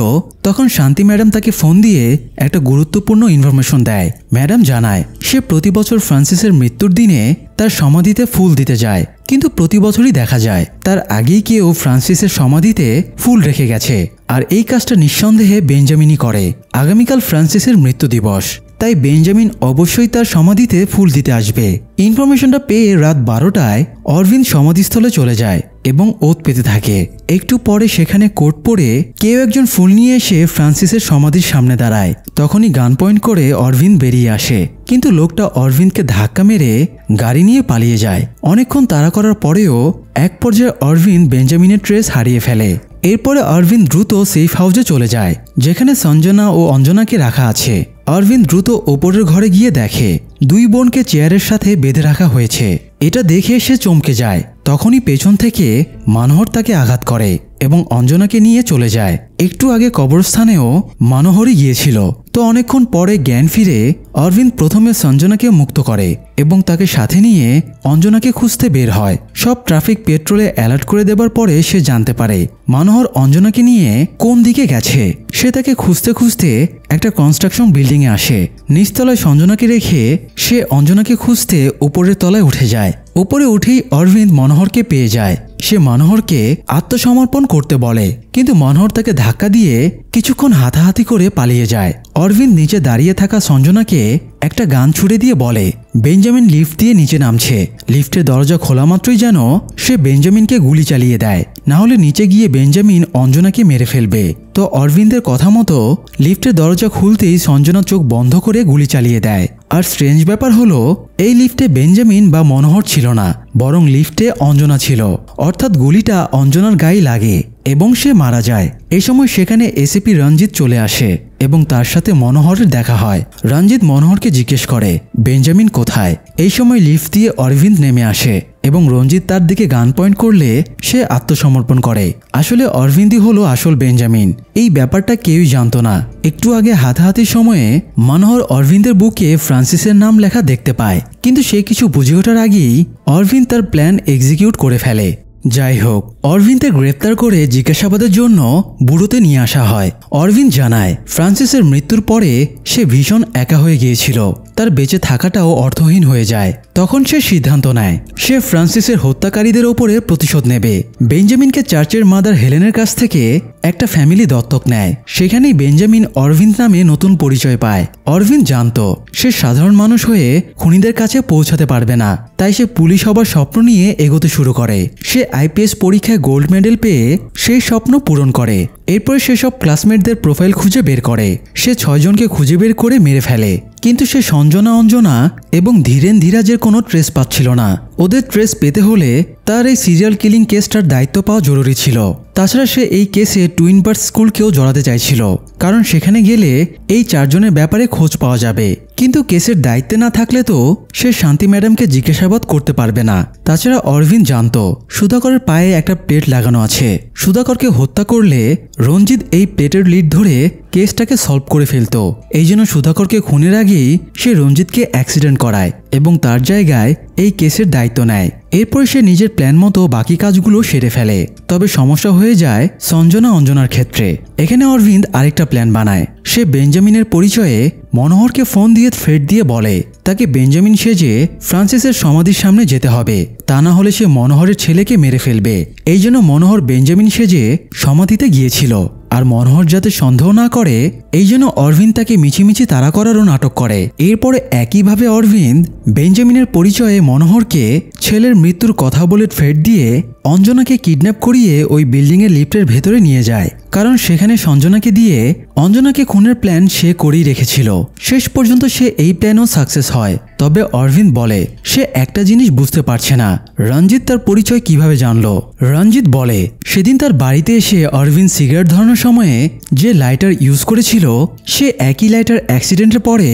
তখন শান্তি ম্যাডাম তাকে ফোন দিয়ে একটা গুরুত্বপূর্ণ ইনফরমেশন দেয়। ম্যাডাম জানায় সে প্রতি বছর ফ্রান্সিসের মৃত্যুর দিনে তার সমাধিতে ফুল দিতে যায়, কিন্তু প্রতি বছরই দেখা যায় তার আগেই কেউ ফ্রান্সিসের সমাধিতে ফুল রেখে গেছে। আর এই কাজটা নিঃসন্দেহে বেঞ্জামিনই করে। আগামীকাল ফ্রান্সিসের মৃত্যু দিবস, তাই বেঞ্জামিন অবশ্যই তার সমাধিতে ফুল দিতে আসবে। ইনফরমেশনটা পেয়ে রাত 12টায় অরবিন্দ সমাধিস্থলে চলে যায় এবং ওত পেতে থাকে। একটু পরে সেখানে কোট পরে কেউ একজন ফুল নিয়ে এসে ফ্রান্সিসের সমাধির সামনে দাঁড়ায়। তখনই গান পয়েন্ট করে অরবিন্দ বেরিয়ে আসে, কিন্তু লোকটা অরবিন্দকে ধাক্কা মেরে গাড়ি নিয়ে পালিয়ে যায়। অনেকক্ষণ তাড়া করার পরেও এক পর্যায়ে অরবিন্দ বেঞ্জামিনের ট্রেস হারিয়ে ফেলে। এরপরে অরবিন্দ দ্রুত সেফ হাউসে চলে যায় যেখানে সঞ্জনা ও অঞ্জনাকে রাখা আছে। অরবিন্দ দ্রুত ওপরের ঘরে গিয়ে দেখে দুই বোনকে চেয়ারের সাথে বেঁধে রাখা হয়েছে। এটা দেখে সে চমকে যায়। তখনই পেছন থেকে মানোহর তাকে আঘাত করে এবং অঞ্জনাকে নিয়ে চলে যায়। একটু আগে কবরস্থানেও মানোহরই গিয়েছিল। তো অনেকক্ষণ পরে জ্ঞান ফিরে অরবিন্দ প্রথমে সঞ্জনাকে মুক্ত করে এবং তাকে সাথে নিয়ে অঞ্জনাকে খুঁজতে বের হয়। সব ট্রাফিক পেট্রোলে অ্যালার্ট করে দেবার পরে সে জানতে পারে মানোহর অঞ্জনাকে নিয়ে কোন দিকে গেছে। সে তাকে খুঁজতে খুঁজতে একটা কনস্ট্রাকশন বিল্ডিংয়ে আসে। নিচতলায় সঞ্জনাকে রেখে সে অঞ্জনাকে খুঁজতে উপরের তলায় উঠে যায়। উপরে উঠেই অরবিন্দ মনোহরকে পেয়ে যায়। সে মনোহরকে আত্মসমর্পণ করতে বলে, কিন্তু মনোহর তাকে ধাক্কা দিয়ে কিছুক্ষণ হাতাহাতি করে পালিয়ে যায়। অরবিন্দ নিচে দাঁড়িয়ে থাকা সঞ্জনাকে একটা গান ছুড়ে দিয়ে বলে বেঞ্জামিন লিফট দিয়ে নিচে নামছে। লিফটের দরজা খোলা মাত্রই যেন সে বেঞ্জামিনকে গুলি চালিয়ে দেয়, না হলে নিচে গিয়ে বেঞ্জামিন অঞ্জনাকে মেরে ফেলবে। তো অরবিন্দের কথা মতো লিফটের দরজা খুলতেই সঞ্জনা চোখ বন্ধ করে গুলি চালিয়ে দেয়। আর স্ট্রেঞ্জ ব্যাপার হলো এই লিফটে বেঞ্জামিন বা মনোহর ছিল না, বরং লিফটে অঞ্জনা ছিল। অর্থাৎ গুলিটা অঞ্জনার গায়ে লাগে এবং সে মারা যায়। এই সময় সেখানে এসিপি রঞ্জিত চলে আসে এবং তার সাথে মনোহরের দেখা হয়। রঞ্জিত মনোহরকে জিজ্ঞেস করে বেঞ্জামিন কোথায়। এই সময় লিফট দিয়ে অরবিন্দ নেমে আসে এবং রঞ্জিত তার দিকে গান পয়েন্ট করলে সে আত্মসমর্পণ করে। আসলে অরবিন্দই হলো আসল বেঞ্জামিন। এই ব্যাপারটা কেউই জানতো না। একটু আগে হাতাহাতির সময়ে মনোহর অরবিন্দের বুকে ফ্রান্সিসের নাম লেখা দেখতে পায়, কিন্তু সে কিছু বুঝে ওঠার আগেই অরবিন্দ তার প্ল্যান এক্সিকিউট করে ফেলে। যাই হোক, অরবিন্দকে গ্রেপ্তার করে জিজ্ঞাসাবাদের জন্য বুড়োতে নিয়ে আসা হয়। অরবিন্দ জানায় ফ্রান্সিসের মৃত্যুর পরে সে ভীষণ একা হয়ে গিয়েছিল, তার বেঁচে থাকাটাও অর্থহীন হয়ে যায়। তখন সে সিদ্ধান্ত নেয় সে ফ্রান্সিসের হত্যাকারীদের ওপরে প্রতিশোধ নেবে। বেঞ্জামিনকে চার্চের মাদার হেলেনের কাছ থেকে একটা ফ্যামিলি দত্তক নেয়। সেখানেই বেঞ্জামিন অরবিন্দ নামে নতুন পরিচয় পায়। অরবিন্দ জানতো সে সাধারণ মানুষ হয়ে খুনিদের কাছে পৌঁছাতে পারবে না, তাই সে পুলিশ হবার স্বপ্ন নিয়ে এগোতে শুরু করে। সে আইপিএস পরীক্ষায় গোল্ড মেডেল পেয়ে সেই স্বপ্ন পূরণ করে। এরপরে সে সব ক্লাসমেটদের প্রোফাইল খুঁজে বের করে। সে 6 জনকে খুঁজে বের করে মেরে ফেলে, কিন্তু সে সঞ্জনা, অঞ্জনা এবং ধীরেন ধীরাজের কোনো ট্রেস পাচ্ছিল না। ওদের ট্রেস পেতে হলে তার এই সিরিয়াল কিলিং কেসটার দায়িত্ব পাওয়া জরুরি ছিল। তাছাড়া সে এই কেসে টুইন বার্ডস স্কুলকেও জড়াতে চাইছিল, কারণ সেখানে গেলে এই 4 জনের ব্যাপারে খোঁজ পাওয়া যাবে। কিন্তু কেসের দায়িত্বে না থাকলে তো সে শান্তি ম্যাডামকে জিজ্ঞাসাবাদ করতে পারবে না। তাছাড়া অরবিন্দ জানতো সুধাকরের পায়ে একটা প্লেট লাগানো আছে। সুধাকরকে হত্যা করলে রঞ্জিত এই প্লেটের লিড ধরে কেসটাকে সলভ করে ফেলত। এই জন্য সুধাকরকে খুনের আগেই সে রঞ্জিতকে অ্যাক্সিডেন্ট করায় এবং তার জায়গায় এই কেসের দায়িত্ব নেয়। এরপর সে নিজের প্ল্যান মতো বাকি কাজগুলো সেরে ফেলে। তবে সমস্যা হয়ে যায় সঞ্জনা, অঞ্জনার ক্ষেত্রে। এখানে অরবিন্দ আরেকটা প্ল্যান বানায়। সে বেঞ্জামিনের পরিচয়ে মনোহরকে ফোন দিয়ে থ্রেট দিয়ে বলে তাকে বেঞ্জামিন সেজে ফ্রান্সিসের সমাধির সামনে যেতে হবে, তা না হলে সে মনোহরের ছেলেকে মেরে ফেলবে। এই জন্য মনোহর বেঞ্জামিন সেজে সমাধিতে গিয়েছিল। আর মনোহর যাতে সন্দেহ না করে এই জন্য অরবিন্দ তাকে মিছিমিছি তাড়া করারও নাটক করে। এরপরে একইভাবে অরবিন্দ বেঞ্জামিনের পরিচয়ে মনোহরকে ছেলের মৃত্যুর কথা বলে থ্রেট দিয়ে অঞ্জনাকে কিডন্যাপ করিয়ে ওই বিল্ডিংয়ের লিফটের ভেতরে নিয়ে যায়, কারণ সেখানে সঞ্জনাকে দিয়ে অঞ্জনাকে খুনের প্ল্যান সে করেই রেখেছিল। শেষ পর্যন্ত সে এই প্ল্যানও সাকসেস হয়। তবে অরবিন্দ বলে সে একটা জিনিস বুঝতে পারছে না, রঞ্জিত তার পরিচয় কিভাবে জানলো। রঞ্জিত বলে সেদিন তার বাড়িতে এসে অরবিন্দ সিগারেট ধরানোর সময়ে যে লাইটার ইউজ করেছিল সে একই লাইটার অ্যাক্সিডেন্টের পরে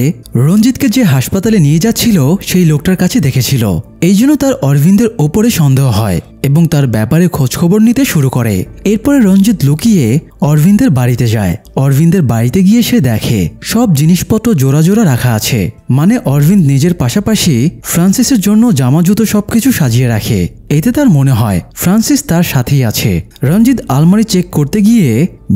রঞ্জিতকে যে হাসপাতালে নিয়ে যাচ্ছিল সেই লোকটার কাছে দেখেছিল। এই জন্য তার অরবিন্দের ওপরে সন্দেহ হয় এবং তার ব্যাপারে খোঁজখবর নিতে শুরু করে। এরপরে রঞ্জিত লুকিয়ে অরবিন্দের বাড়িতে যায়। অরবিন্দের বাড়িতে গিয়ে সে দেখে সব জিনিসপত্র জোড়া জোড়া রাখা আছে, মানে অরবিন্দ নিজের পাশাপাশি ফ্রান্সিসের জন্য জামা জুতো সবকিছু সাজিয়ে রাখে। এতে তার মনে হয় ফ্রান্সিস তার সাথেই আছে। রঞ্জিত আলমারি চেক করতে গিয়ে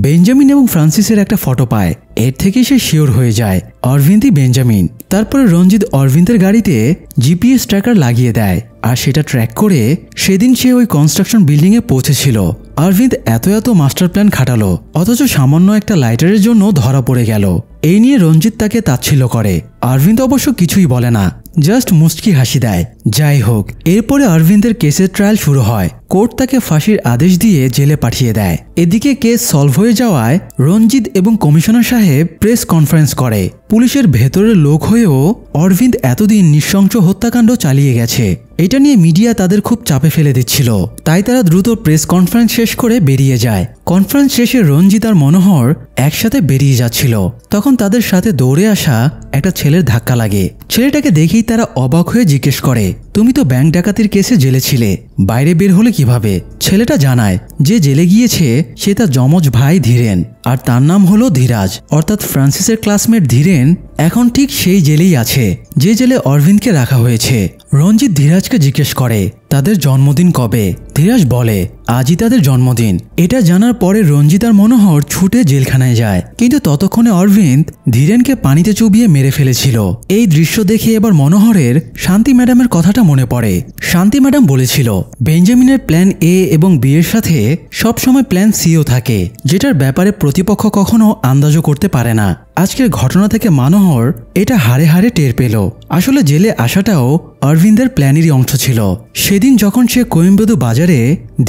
বেঞ্জামিন এবং ফ্রান্সিসের একটা ফটো পায়। এর থেকে সে শিওর হয়ে যায় অরবিন্দই বেঞ্জামিন। তারপরে রঞ্জিত অরবিন্দের গাড়িতে জিপিএস ট্র্যাকার লাগিয়ে দেয়, আর সেটা ট্র্যাক করে সেদিন সে ওই কনস্ট্রাকশন বিল্ডিংয়ে পৌঁছেছিল। অরবিন্দ এত মাস্টার প্ল্যান খাটালো, অথচ সামান্য একটা লাইটারের জন্য ধরা পড়ে গেল। এই নিয়ে রঞ্জিত তাকে তাচ্ছিল্য করে। অরবিন্দ অবশ্য কিছুই বলে না, জাস্ট মুচকি হাসি দেয়। যাই হোক, এরপরে অরবিন্দের কেসের ট্রায়াল শুরু হয়। কোর্ট তাকে ফাঁসির আদেশ দিয়ে জেলে পাঠিয়ে দেয়। এদিকে কেস সলভ হয়ে যাওয়ায় রঞ্জিত এবং কমিশনার সাহেব প্রেস কনফারেন্স করে। পুলিশের ভেতরের লোক হয়েও অরবিন্দ এতদিন নৃশংস হত্যাকাণ্ড চালিয়ে গেছে, এটা নিয়ে মিডিয়া তাদের খুব চাপে ফেলে দিচ্ছিল। তাই তারা দ্রুত প্রেস কনফারেন্স শেষ করে বেরিয়ে যায়। কনফারেন্স শেষে রঞ্জিত আর মনোহর একসাথে বেরিয়ে যাচ্ছিল, তখন তাদের সাথে দৌড়ে আসা একটা ছেলের ধাক্কা লাগে। ছেলেটাকে দেখেই তারা অবাক হয়ে জিজ্ঞেস করে, তুমি তো ব্যাংক ডাকাতির কেসে জেলে ছিলে, বাইরে বের হলে কিভাবে? ছেলেটা জানায় যে জেলে গিয়েছে সে তার যমজ ভাই ধীরেন, আর তার নাম হলো ধীরাজ, অর্থাৎ ফ্রান্সিসের ক্লাসমেট ধীরেন এখন ঠিক সেই জেলেই আছে যে জেলে অরবিন্দকে রাখা হয়েছে। রঞ্জিত ধীরাজকে জিজ্ঞেস করে তাদের জন্মদিন কবে। ধীরাজ বলে আজই তাদের জন্মদিন। এটা জানার পরে রঞ্জিত আর মনোহর ছুটে জেলখানায় যায়, কিন্তু ততক্ষণে অরবিন্দ ধীরেনকে পানিতে চুবিয়ে মেরে ফেলেছিল। এই দৃশ্য দেখে এবার মনোহরের শান্তি ম্যাডামের কথাটা মনে পড়ে। শান্তি ম্যাডাম বলেছিল বেঞ্জামিনের প্ল্যান এ এবং বি এর সাথে সবসময় প্ল্যান সিও থাকে, যেটার ব্যাপারে প্রতিপক্ষ কখনো আন্দাজও করতে পারে না। আজকের ঘটনা থেকে মনোহর এটা হাড়ে হাড়ে টের পেল। আসলে জেলে আসাটাও অরবিন্দের প্ল্যানেরই অংশ ছিল। সেদিন যখন সে কোয়েম্বাদু বাজারে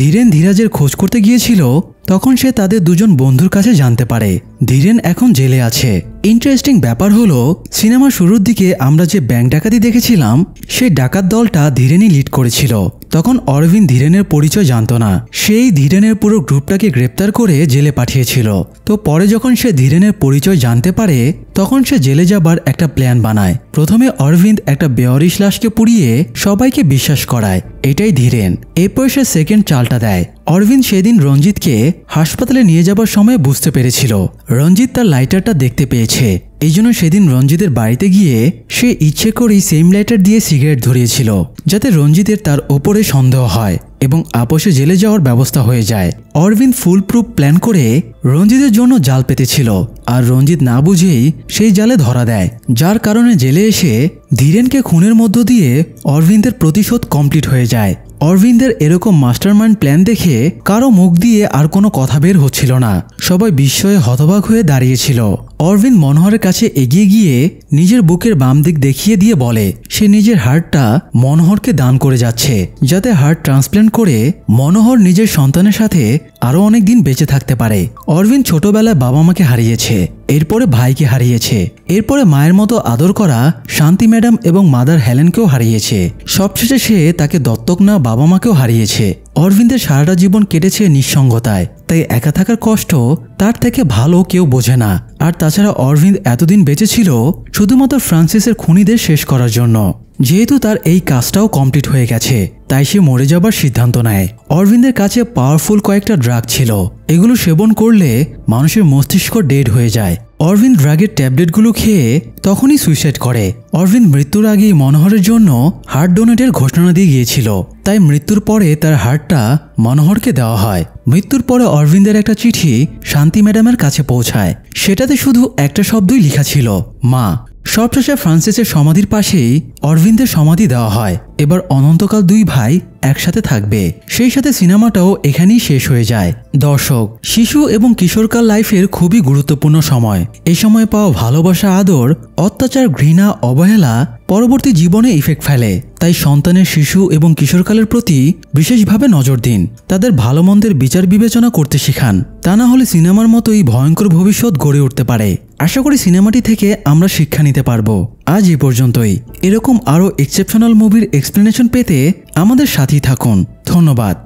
ধীরেন ধীরাজের খোঁজ করতে গিয়েছিল, তখন সে তাদের দুজন বন্ধুর কাছে জানতে পারে ধীরেন এখন জেলে আছে। ইন্টারেস্টিং ব্যাপার হলো সিনেমার শুরুর দিকে আমরা যে ব্যাংক ডাকাতি দেখেছিলাম সেই ডাকাত দলটা ধীরেনই লিড করেছিল। তখন অরবিন্দ ধীরেনের পরিচয় জানতো না, সেই ধীরেনের পুরো গ্রুপটাকে গ্রেপ্তার করে জেলে পাঠিয়েছিল। তো পরে যখন সে ধীরেনের পরিচয় জানতে পারে তখন সে জেলে যাবার একটা প্ল্যান বানায়। প্রথমে অরবিন্দ একটা বেওয়ারিশ লাশকে পুড়িয়ে সবাইকে বিশ্বাস করায় এটাই ধীরেন। এরপর সে সেকেন্ড চালটা দেয়। অরবিন্দ সেদিন রঞ্জিতকে হাসপাতালে নিয়ে যাবার সময় বুঝতে পেরেছিল রঞ্জিত তার লাইটারটা দেখতে পেয়েছে। এই জন্য সেদিন রঞ্জিতের বাড়িতে গিয়ে সে ইচ্ছে করেই সেম লাইটার দিয়ে সিগারেট ধরিয়েছিল, যাতে রঞ্জিতের তার ওপরে সন্দেহ হয় এবং আপোষে জেলে যাওয়ার ব্যবস্থা হয়ে যায়। অরবিন্দ ফুল প্রুফ প্ল্যান করে রঞ্জিতের জন্য জাল পেতেছিল, আর রঞ্জিত না বুঝেই সেই জালে ধরা দেয়, যার কারণে জেলে এসে ধীরেনকে খুনের মধ্য দিয়ে অরবিন্দের প্রতিশোধ কমপ্লিট হয়ে যায়। অরবিন্দের এরকম মাস্টারমাইন্ড প্ল্যান দেখে কারো মুখ দিয়ে আর কোনো কথা বের হচ্ছিল না। সবাই বিস্ময়ে হতবাক হয়ে দাঁড়িয়েছিল। অরবিন্দ মনোহরের কাছে এগিয়ে গিয়ে নিজের বুকের বাম দিক দেখিয়ে দিয়ে বলে সে নিজের হার্টটা মনোহরকে দান করে যাচ্ছে, যাতে হার্ট ট্রান্সপ্ল্যান্ট করে মনোহর নিজের সন্তানের সাথে আরো অনেক দিন বেঁচে থাকতে পারে। অরবিন্দ ছোটবেলায় বাবা মাকে হারিয়েছে, এরপরে ভাইকে হারিয়েছে, এরপরে মায়ের মতো আদর করা শান্তি ম্যাডাম এবং মাদার হেলেনকেও হারিয়েছে। সবশেষে সে তাকে দত্তক না বাবা মাকেও হারিয়েছে। অরবিন্দের সারাটা জীবন কেটেছে নিঃসঙ্গতায়, তাই একা থাকার কষ্ট তার থেকে ভালো কেউ বোঝে না। আর তাছাড়া অরবিন্দ এতদিন বেঁচে ছিল শুধুমাত্র ফ্রান্সিসের খুনিদের শেষ করার জন্য। যেহেতু তার এই কাজটাও কমপ্লিট হয়ে গেছে, তাই সে মরে যাবার সিদ্ধান্ত নেয়। অরবিন্দের কাছে পাওয়ারফুল কয়েকটা ড্রাগ ছিল, এগুলো সেবন করলে মানুষের মস্তিষ্ক ডেড হয়ে যায়। অরবিন্দ ড্রাগের ট্যাবলেটগুলো খেয়ে তখনই সুইসাইড করে। অরবিন্দ মৃত্যুর আগেই মনোহরের জন্য হার্ট ডোনেটের ঘোষণা দিয়ে গিয়েছিল, তাই মৃত্যুর পরে তার হার্টটা মনোহরকে দেওয়া হয়। মৃত্যুর পরে অরবিন্দের একটা চিঠি শান্তি ম্যাডামের কাছে পৌঁছায়, সেটাতে শুধু একটা শব্দই লেখা ছিল, মা। সবশেষে ফ্রান্সিসের সমাধির পাশেই অরবিন্দের সমাধি দেওয়া হয়। এবার অনন্তকাল দুই ভাই একসাথে থাকবে। সেই সাথে সিনেমাটাও এখানেই শেষ হয়ে যায়। দর্শক, শিশু এবং কিশোরকাল লাইফের খুবই গুরুত্বপূর্ণ সময়। এই সময় পাওয়া ভালোবাসা, আদর, অত্যাচার, ঘৃণা, অবহেলা পরবর্তী জীবনে ইফেক্ট ফেলে। তাই সন্তানের শিশু এবং কিশোরকালের প্রতি বিশেষভাবে নজর দিন, তাদের ভালো মন্দের বিচার বিবেচনা করতে শেখান। তা না হলে সিনেমার মতোই ভয়ঙ্কর ভবিষ্যৎ গড়ে উঠতে পারে। আশা করি সিনেমাটি থেকে আমরা শিক্ষা নিতে পারবো। আজ এই পর্যন্তই। এরকম আরও এক্সেপশনাল মুভির এক্সপ্লেনেশন পেতে আমাদের সাথেই থাকুন। ধন্যবাদ।